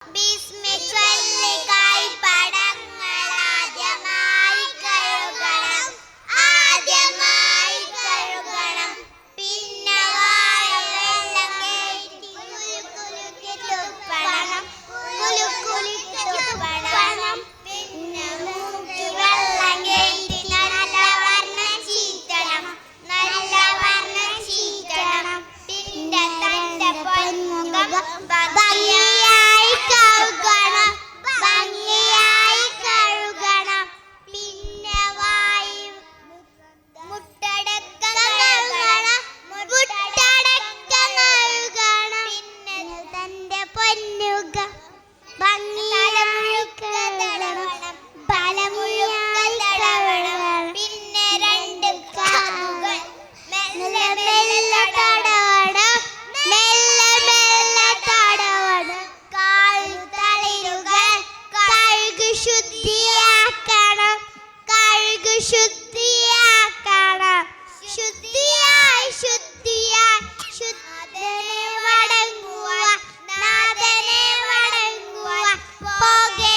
ബിസ്മി ചൊല്ലി കൈപ്പടങ്ങളാദ്യമായി കഴുകണം, ആദ്യമായി കഴുകണം. പിന്നെ വാഴവെള്ളം കയറ്റി കുലുക്കി തുപ്പണം, കുലുക്കി തുപ്പണം. പിന്നെ മൂക്കി വെള്ളം കയറ്റി നല്ല വർണ്ണം ചീറ്റണം, നല്ല വർണ്ണം ചീറ്റണം. പിന്നെ തന്റെ പൊന്മുഖം ഭംഗിയായി കഴുകണം, ഭംഗിയായി കഴുകണം. പിന്നെ വായു മുട്ടടക്കം കഴുകണം, മുട്ടടക്കം കഴുകണം. പിന്നെ തന്റെ പൊന്മുഖം ഭംഗിയായി കഴുകണം, ബലമുഴുക്കൽ തടവണം. പിന്നെ രണ്ട് കാലുകൾ മെല്ലെ മെല്ലെ തടവണം, മെല്ലെ മെല്ലെ തടവണം. കാൽത്തളിരുകൾ കഴുകി ശുദ്ധിയാക്കണം, കഴുകി ശുദ്ധിയാക്കണം. ശുദ്ധിയായി ശുദ്ധിയായി ശുദ്ധനെ വണങ്ങുക, നാഥനെ വണങ്ങുക. പോകെ